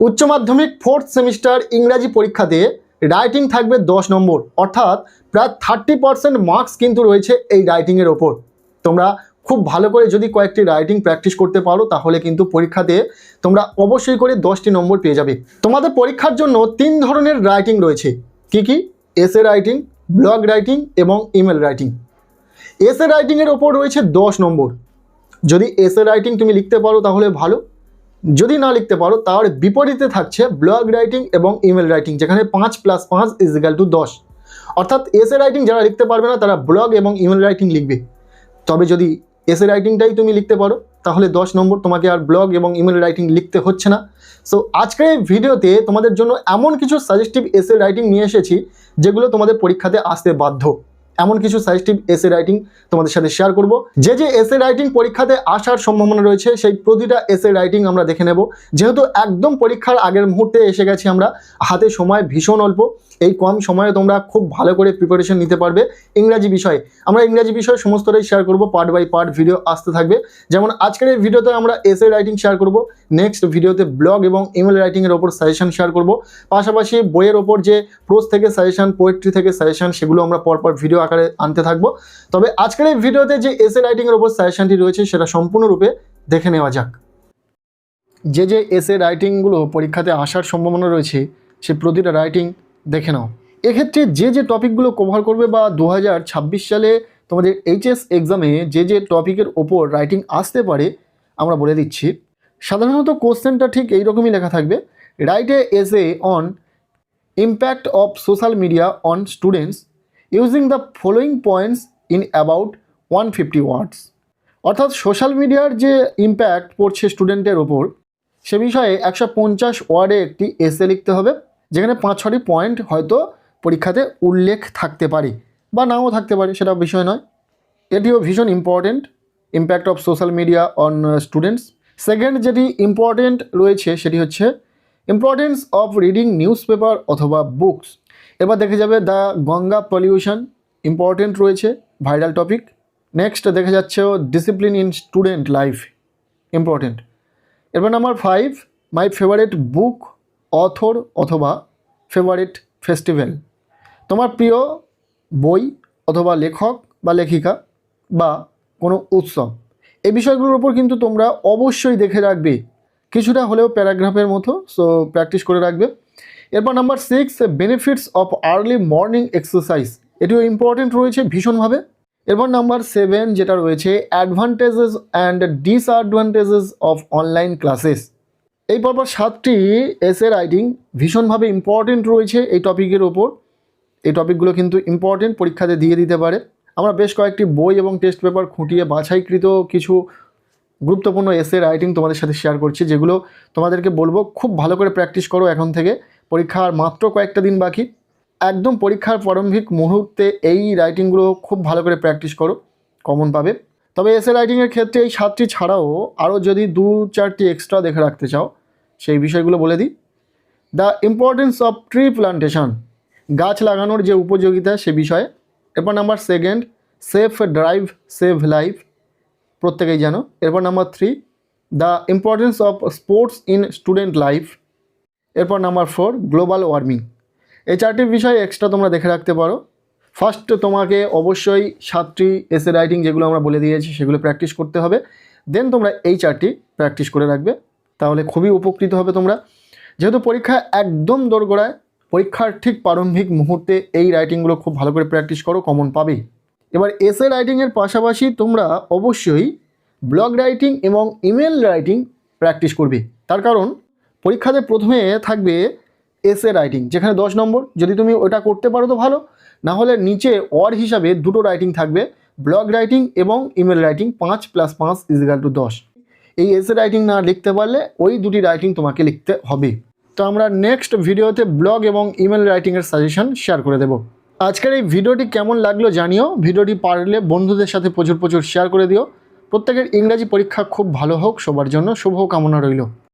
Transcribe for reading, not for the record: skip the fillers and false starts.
উচ্চ মাধ্যমিক 4th semester ইংরাজি পরীক্ষাতে রাইটিং থাকবে 10 নম্বর, অর্থাৎ প্রায় 30% মার্কস কিন্তু রয়েছে এই রাইটিংয়ের ওপর। তোমরা খুব ভালো করে যদি কয়েকটি রাইটিং প্র্যাকটিস করতে পারো তাহলে কিন্তু পরীক্ষাতে তোমরা অবশ্যই করে 10টি নম্বর পেয়ে যাবে। তোমাদের পরীক্ষার জন্য 3 ধরনের রাইটিং রয়েছে। কি কি? এসে রাইটিং, ব্লগ রাইটিং এবং ইমেল রাইটিং। এসে রাইটিংয়ের ওপর রয়েছে 10 নম্বর। যদি এসে রাইটিং তুমি লিখতে পারো তাহলে ভালো, যদি না লিখতে পারো তার বিপরীতে থাকছে ব্লগ রাইটিং এবং ইমেল রাইটিং, যেখানে 5 + 5 = 10। অর্থাৎ এসে রাইটিং যারা লিখতে পারবে না তারা ব্লগ এবং ইমেল রাইটিং লিখবে। তবে যদি এসে রাইটিংটাই তুমি লিখতে পারো তাহলে 10 নম্বর, তোমাকে আর ব্লগ এবং ইমেল রাইটিং লিখতে হচ্ছে না। সো আজকের এই ভিডিওতে তোমাদের জন্য এমন কিছু সাজেস্টিভ এসে রাইটিং নিয়ে এসেছি যেগুলো তোমাদের পরীক্ষাতে আসতে বাধ্য। এমন কিছু সাজেস্টিভ এসে রাইটিং তোমাদের সাথে শেয়ার করব। যে এসে রাইটিং পরীক্ষাতে আসার সম্ভাবনা রয়েছে সেই প্রতিটা এসে রাইটিং আমরা দেখে নেব। যেহেতু একদম পরীক্ষার আগের মুহূর্তে এসে গেছি আমরা, হাতে সময় ভীষণ অল্প, এই কম সময়ে তোমরা খুব ভালো করে প্রিপারেশন নিতে পারবে ইংরাজি বিষয়ে। আমরা ইংরাজি বিষয়ে সমস্তটাই শেয়ার করব, পার্ট বাই পার্ট ভিডিও আসতে থাকবে। যেমন আজকের এই ভিডিওতে আমরা এসে রাইটিং শেয়ার করব, নেক্সট ভিডিওতে ব্লগ এবং ইমেল রাইটিংয়ের ওপর সাজেশন শেয়ার করব, পাশাপাশি বইয়ের ওপর যে প্রোজ থেকে সাজেশন, পোয়েট্রি থেকে সাজেশন, সেগুলো আমরা পরপর ভিডিও আকারে আনতে থাকবো। তবে আজকের এই ভিডিওতে যে এসে রাইটিংয়ের ওপর সাজেশনটি রয়েছে সেটা সম্পূর্ণরূপে দেখে নেওয়া যাক। যে এসে রাইটিংগুলো পরীক্ষাতে আসার সম্ভাবনা রয়েছে সে প্রতিটা রাইটিং দেখে নাও। এক্ষেত্রে যে টপিকগুলো কভার করবে বা 2026 সালে তোমাদের এইচএস এক্সামে যে টপিকের ওপর রাইটিং আসতে পারে আমরা বলে দিচ্ছি। সাধারণত কোশ্চেনটা ঠিক এইরকমই লেখা থাকবে, write a essay on impact of social media on students using the following points in about 150 ওয়ার্ডস। অর্থাৎ সোশ্যাল মিডিয়ার যে ইম্প্যাক্ট পড়ছে স্টুডেন্টের ওপর সে বিষয়ে 150 ওয়ার্ডে একটি এসে লিখতে হবে, যেখানে 5-6টি পয়েন্ট হয়তো পরীক্ষাতে উল্লেখ থাকতে পারে বা নাও থাকতে পারে, সেটা বিষয় নয়। এটিও ভীষণ important, impact of social media on students. Second যেটি ইম্পর্টেন্ট রয়েছে সেটি হচ্ছে importance of reading newspaper অথবা বুকস। এবার দেখে যাবে দ্য গঙ্গা পলিউশন, ইম্পর্টেন্ট রয়েছে, ভাইরাল টপিক। নেক্সট দেখে যাচ্ছে discipline in student life, important. এবার number 5, my favourite book, author অথবা ফেভারিট ফেস্টিভ্যাল। তোমার প্রিয় বই অথবা লেখক বা লেখিকা বা কোনো উৎসব, এই বিষয়গুলোর উপর কিন্তু তোমরা অবশ্যই দেখে রাখবে, কিছুটা হলেও প্যারাগ্রাফের মতো, সো প্র্যাকটিস করে রাখবে। এরপর number 6, benefits of early morning exercise, এটিও ইম্পর্টেন্ট রয়েছে ভীষণভাবে। এরপর নাম্বার 7 যেটা রয়েছে advantages and disadvantages of online classes. এই পরপর 7টি এসে রাইটিং ভীষণভাবে ইম্পর্টেন্ট রয়েছে এই টপিকের ওপর। এই টপিকগুলো কিন্তু ইম্পর্টেন্ট, পরীক্ষাতে দিয়ে দিতে পারে। আমরা বেশ কয়েকটি বই এবং টেস্ট পেপার খুঁটিয়ে বাছাইকৃত কিছু গুরুত্বপূর্ণ এসে রাইটিং তোমাদের সাথে শেয়ার করছি, যেগুলো তোমাদেরকে বলবো খুব ভালো করে প্র্যাকটিস করো এখন থেকে। পরীক্ষার মাত্র কয়েকটা দিন বাকি, একদম পরীক্ষার প্রারম্ভিক মুহূর্তে এই রাইটিংগুলো খুব ভালো করে প্র্যাকটিস করো, কমন পাবে। তবে এসে রাইটিংয়ের ক্ষেত্রে এই 7টি ছাড়াও আরও যদি 2-4টি এক্সট্রা দেখে রাখতে চাও সেই বিষয়গুলো বলে দিই। The importance of tree plantation, গাছ লাগানোর যে উপযোগিতা সে বিষয়ে। এরপর number 2, safe drive save life, প্রত্যেকেই জানো। এরপর number 3, the importance of sports in student life. এরপর নাম্বার 4, গ্লোবাল ওয়ার্মিং। এই 4টি বিষয় এক্সট্রা তোমরা দেখে রাখতে পারো। ফার্স্ট তোমাকে অবশ্যই 7টি এসে রাইটিং যেগুলো আমরা বলে দিয়েছি সেগুলো প্র্যাকটিস করতে হবে, দেন তোমরা এই 4টি প্র্যাকটিস করে রাখবে, তাহলে খুবই উপকৃত হবে তোমরা। যেহেতু পরীক্ষা একদম দোরগোড়ায়, পরীক্ষার ঠিক প্রারম্ভিক মুহূর্তে এই রাইটিংগুলো খুব ভালো করে প্র্যাকটিস করো, কমন পাবে। এবার এসে রাইটিংয়ের পাশাপাশি তোমরা অবশ্যই ব্লগ রাইটিং এবং ইমেল রাইটিং প্র্যাকটিস করবে। তার কারণ পরীক্ষাতে প্রথমে থাকবে এসে রাইটিং, যেখানে 10 নম্বর। যদি তুমি ওটা করতে পারো তো ভালো, না হলে নিচে অর হিসাবে 2টো রাইটিং থাকবে, ব্লগ রাইটিং এবং ইমেল রাইটিং, 5 + 5 = 10। এই এসে রাইটিং না লিখতে পারলে ওই 2টি রাইটিং তোমাকে লিখতে হবে। তো আমরা নেক্সট ভিডিওতে ব্লগ এবং ইমেল রাইটিংয়ের সাজেশন শেয়ার করে দেব। আজকের এই ভিডিওটি কেমন লাগলো জানিও, ভিডিওটি পারলে বন্ধুদের সাথে প্রচুর শেয়ার করে দিও। প্রত্যেকের ইংরাজি পরীক্ষা খুব ভালো হোক, সবার জন্য শুভ কামনা রইল।